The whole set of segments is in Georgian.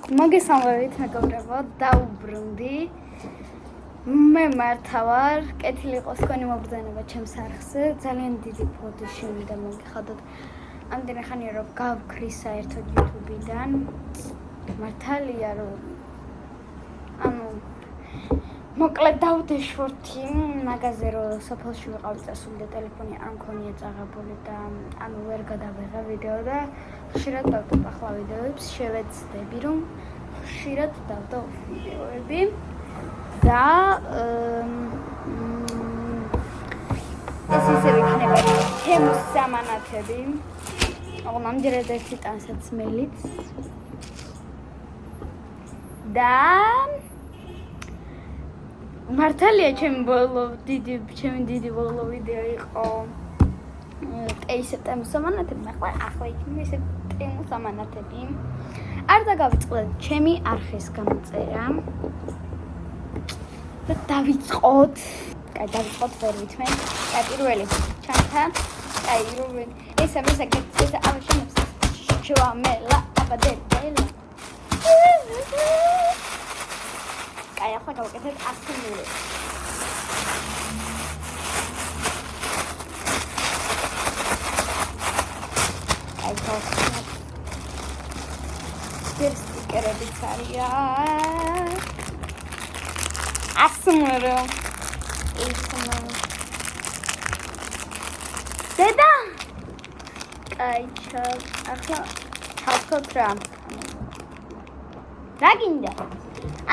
მოგესალმებით მეგობრებო, დაუბრუნდი. მე მართა ვარ, კეთილი იყოს თქვენი მობრძანება ჩემს არხზე. ძალიან დიდი ფოტოში მინდა მოგიხადოთ. ამდენი ხანია რომ გავქრი საერთოდ YouTube-დან. მართალია რომ მოკლედ დავდეშვორთი მაგაზე რომ სოფელში ვიყავი წასული და ტელეფონი არ მქონია წაღებული და ვერ გადავიღე ვიდეო და ხშირად დავდებ ახლა ვიდეოებს, შევეცდები რომ ხშირად დავდებ ვიდეოები და ეს ისე იქნება ჩემს სამანათები. ნამდვილად ერთი ტანსაცმელიც და მართალია ჩემი დიდი ბოლო ვიდეო იყო ტემის სამანათები, ახლა იქნება ისე ტემის სამანათები. არ დაგავიწყდეთ ჩემი არხის გამოწერა და დავიწყოთ. დავიწყოთ ვერ ვითმენ. პირველი ჩანთა. ეს ამაშენებს შევამელა აბადეთელა. ახლა გავაკეთეთ ასიმილებს. სტიკერებიც არიან. ასიმილო. დედა! ახლა ჩავთქვათ რა. რა გინდა?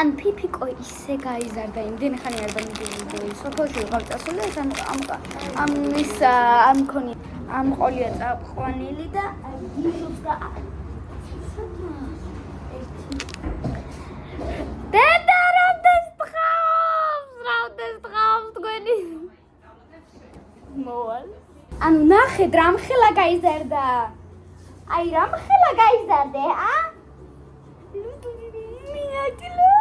ან ფიფიკო ისე გაიზარდა იმდენი ხანი არ დამიდიოდი სოფელში ვიყავ წასული ამ მქონი ამ ყოლია წაყვანილი და გიშობს და დედა რამდენს დღავს თქვენი მოვალ ანუ ნახეთ რამხელა გაიზარდა აი რამხელა გაიზარდე მიაკილო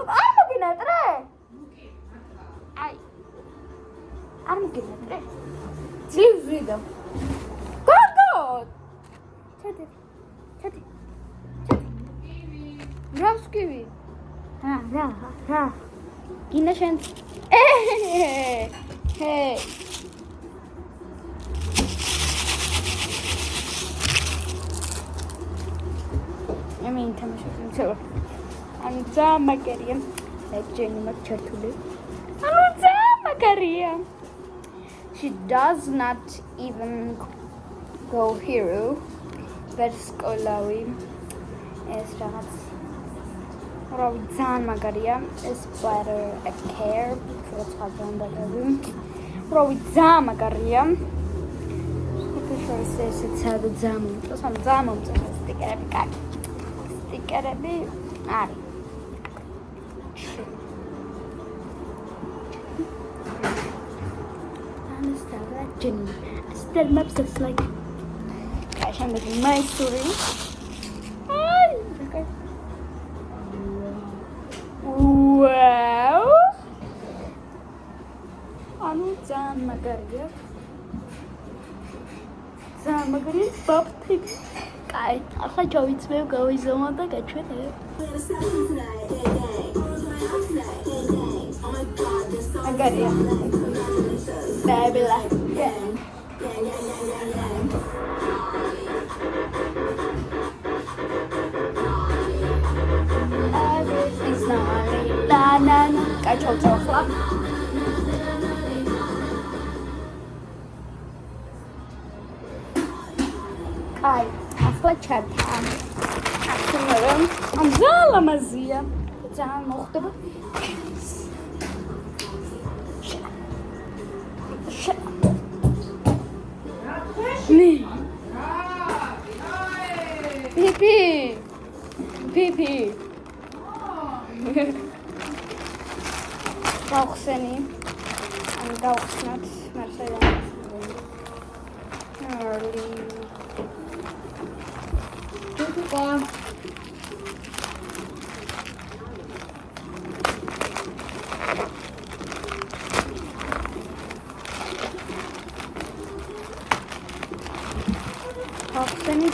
არ მოგინატრე? აი არ მოგინატრე? ძლივს ვიდო გოგო ჩადი რას კივი? რა გინდა შენ მე ინთამაშობ იმცევა ანუ ძამაგერია ეჯენი მაგ ჩართული ანუ ძამაგერია she does not even go here but სკოლავი ეს რაღაც რავი ძამაგერია ეს better a care პროცედურები რავი ძამაგერია ეს საერთოდ ძამომწე სტიკერები კარგი სტიკერები არის Jenny, still maps is like I should make my story. Okay. Wow. Anu Zamagaria. Zamagaria pop pig. Kai, ახლა ჩავიწმევ გავიზომა და გაჩვენებ. Magaria. Baby like everything's not la la la. გაჩავწევ ახლა. Kai, ახლა ჩათა. ახლა ამ ზალამაზია. ძალიან მოხდება. Pipi. გავხსენი. ან გავხსნათ მართლა. Early.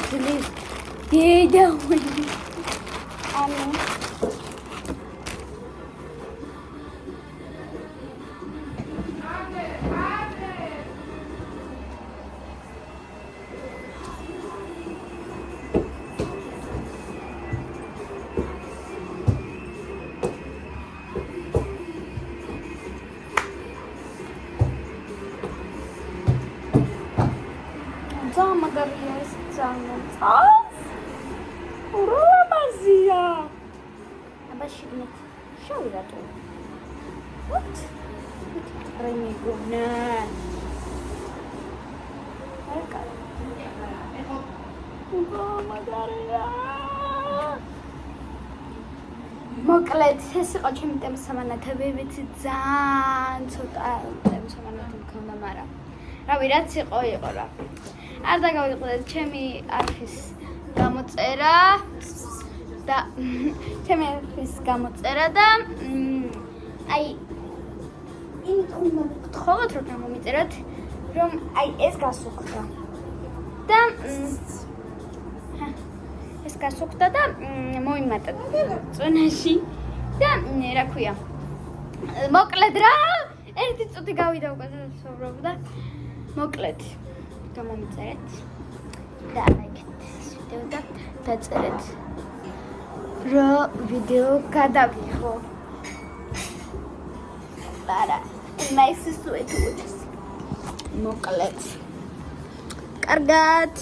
Please. ვიდეო. ანუ მაგარია ეს ძალიან წავს. ურამაზია. აბა შიგნით შავი რატო? What? რემი გონა. მაგარია. მოკლედ ეს იყო ჩემი თემსამანათები, ძალიან ცოტა თემსამანათი მქონდა, მაგრამ რავი, რაც იყო რა. არ დაგავიწყდეთ ჩემი არხის გამოწერა და აი იმიტომ გთხოვოთ რომ გამომიწეროთ რომ აი ეს გასუქდა და მოიმატა წონაში და რა ქვია მოკლედ რა ერთი წუთი გავიდა უკვე საუბრობ და მოკლედ გამომიწერეთ და ლაიქეთ ეს ვიდეო და დაწერეთ რომ ვიდეო გადავიღო. Bara, nice to meet you. მოკლედ. კარგად.